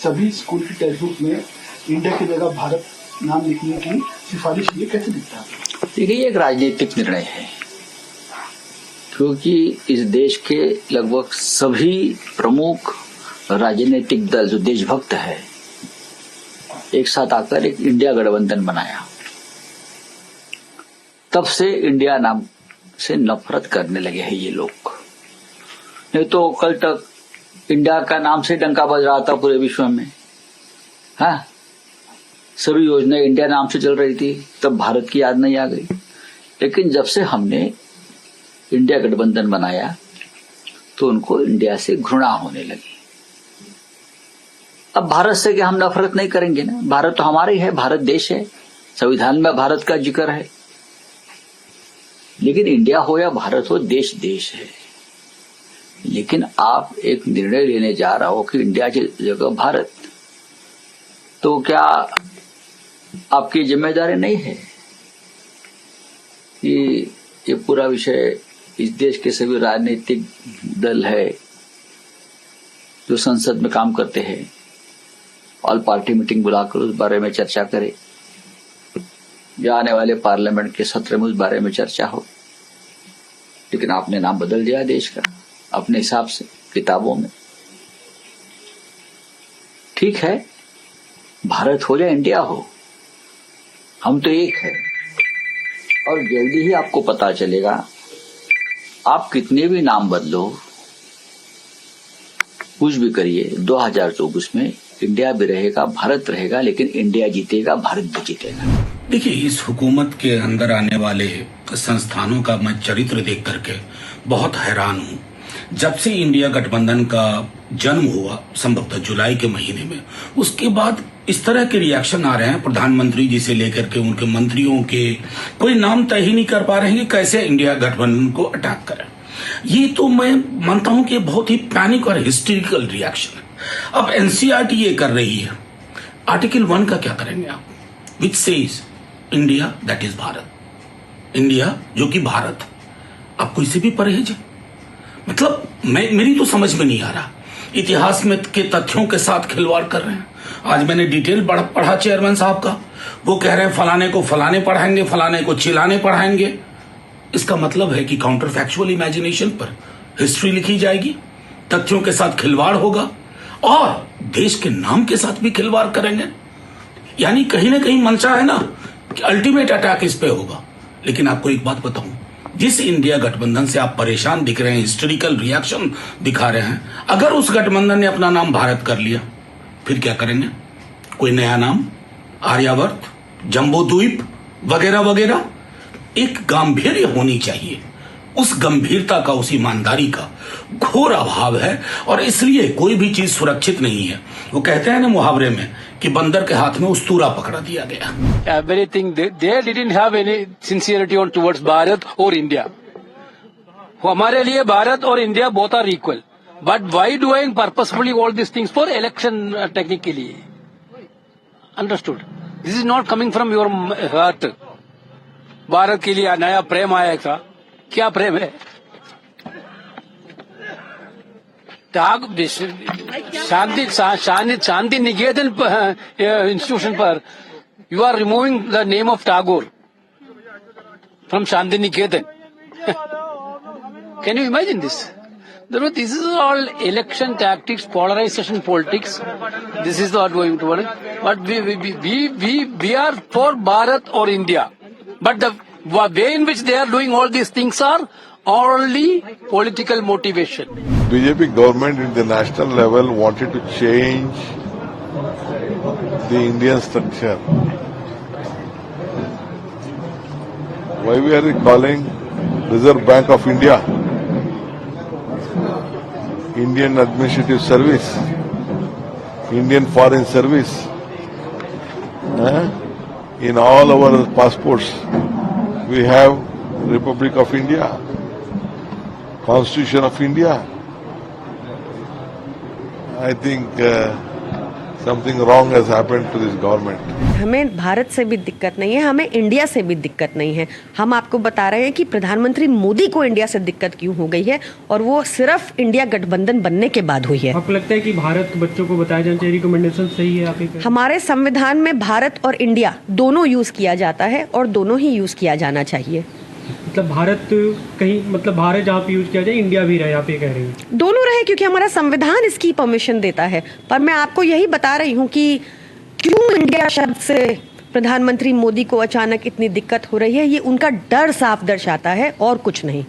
सभी स्कूल की text book में इंडिया की जगह भारत नाम लिखने की सिफारिश की, कैसे दिखता है? देखिए, ये एक राजनीतिक निर्णय है, क्योंकि इस देश के लगभग सभी प्रमुख राजनीतिक दल जो देशभक्त है, एक साथ आकर एक इंडिया गठबंधन बनाया। तब से इंडिया नाम से नफरत करने लगे हैं ये लोग। नहीं तो कल तक इंडिया का नाम से डंका बज रहा था पूरे विश्व में। हाँ, सभी योजनाएं इंडिया नाम से चल रही थी, तब भारत की याद नहीं आ गई। लेकिन जब से हमने इंडिया गठबंधन बनाया तो उनको इंडिया से घृणा होने लगी। अब भारत से क्या हम नफरत नहीं करेंगे ना? भारत तो हमारा ही है, भारत देश है, संविधान में भारत का जिक्र है। लेकिन इंडिया हो या भारत हो, देश देश है। लेकिन आप एक निर्णय लेने जा रहा हो कि इंडिया की जगह भारत, तो क्या आपकी जिम्मेदारी नहीं है कि ये पूरा विषय इस देश के सभी राजनीतिक दल है जो संसद में काम करते हैं, ऑल पार्टी मीटिंग बुलाकर उस बारे में चर्चा करे, या आने वाले पार्लियामेंट के सत्र में उस बारे में चर्चा हो। लेकिन आपने नाम बदल दिया देश का अपने हिसाब से किताबों में। ठीक है, भारत हो या इंडिया हो, हम तो एक है। और जल्दी ही आपको पता चलेगा, आप कितने भी नाम बदलो, कुछ भी करिए, 2024 में इंडिया भी रहेगा, भारत रहेगा, लेकिन इंडिया जीतेगा, भारत भी जीतेगा। देखिए, इस हुकूमत के अंदर आने वाले संस्थानों का मैं चरित्र देख करके बहुत हैरान हूँ। जब से इंडिया गठबंधन का जन्म हुआ, संभवतः जुलाई के महीने में, उसके बाद इस तरह के रिएक्शन आ रहे हैं, प्रधानमंत्री जी से लेकर के उनके मंत्रियों के, कोई नाम तय ही नहीं कर पा रहे हैं कि कैसे इंडिया गठबंधन को अटैक करें। ये तो मैं मानता हूं कि बहुत ही पैनिक और हिस्टेरिकल रिएक्शन है। अब एनसीईआरटी ये कर रही है, आर्टिकल 1 का क्या करेंगे आप, which says India that is Bharat, India जो कि भारत। आपको इससे भी परहेज है? मतलब मेरी तो समझ में नहीं आ रहा। इतिहास में के तथ्यों के साथ खिलवाड़ कर रहे हैं। आज मैंने डिटेल पढ़ा चेयरमैन साहब का, वो कह रहे हैं फलाने को फलाने पढ़ाएंगे, फलाने को चिलाने पढ़ाएंगे। इसका मतलब है कि काउंटर फैक्चुअल इमेजिनेशन पर हिस्ट्री लिखी जाएगी, तथ्यों के साथ खिलवाड़ होगा और देश के नाम के साथ भी खिलवाड़ करेंगे। यानी कहीं ना कहीं मंशा है ना कि अल्टीमेट अटैक इस पे होगा। लेकिन आपको एक बात बताऊं, जिस इंडिया गठबंधन से आप परेशान दिख रहे हैं, हिस्टोरिकल रिएक्शन दिखा रहे हैं, अगर उस गठबंधन ने अपना नाम भारत कर लिया, फिर क्या करेंगे? कोई नया नाम, आर्यावर्त, जम्बू द्वीप वगैरह वगैरह। एक गांभीर्य होनी चाहिए। उस गंभीरता का, उस ईमानदारी का घोर अभाव है और इसलिए कोई भी चीज सुरक्षित नहीं है। वो कहते हैं ना मुहावरे में कि बंदर के हाथ में उस्तूरा पकड़ा दिया गया। Everything they didn't have any sincerity on towards Bharat और इंडिया। हमारे लिए भारत और India both are equal, but why doing purposefully all these things for election technique के लिए? Understood? This is not coming from your heart. Bharat के लिए नया प्रेम आएगा, क्या प्रेम है? शांति निकेतन इंस्टीट्यूशन पर you are removing the name of Tagore from Shantiniketan. Can you imagine this? This is all election tactics, polarization politics. This is not going to work. But we are for Bharat or India. But the way in which they are doing all these things are only political motivation. BJP government at the national level wanted to change the Indian structure. Why we are calling Reserve Bank of India, Indian Administrative Service, Indian Foreign Service. In all our passports, we have Republic of India, Constitution of India. I think something wrong has happened to this government. हमें भारत से भी दिक्कत नहीं है, हमें India से भी दिक्कत नहीं है। हम आपको बता रहे हैं कि प्रधानमंत्री मोदी को इंडिया से दिक्कत क्यों हो गई है, और वो सिर्फ इंडिया गठबंधन बनने के बाद हुई है। आपको लगता है कि भारत के बच्चों को बताया जाना चाहिए, रिकमेंडेशन सही है आपके? हमारे संविधान में भारत और इंडिया दोनों यूज किया जाता है और दोनों ही यूज किया जाना चाहिए। मतलब भारत कहीं, मतलब भारत जहाँ पे यूज किया जाए इंडिया भी रहे, आप ये कह रहे हैं? दोनों रहे, क्योंकि हमारा संविधान इसकी परमिशन देता है। पर मैं आपको यही बता रही हूँ कि क्यों इंडिया शब्द से प्रधानमंत्री मोदी को अचानक इतनी दिक्कत हो रही है, ये उनका डर साफ दर्शाता है और कुछ नहीं।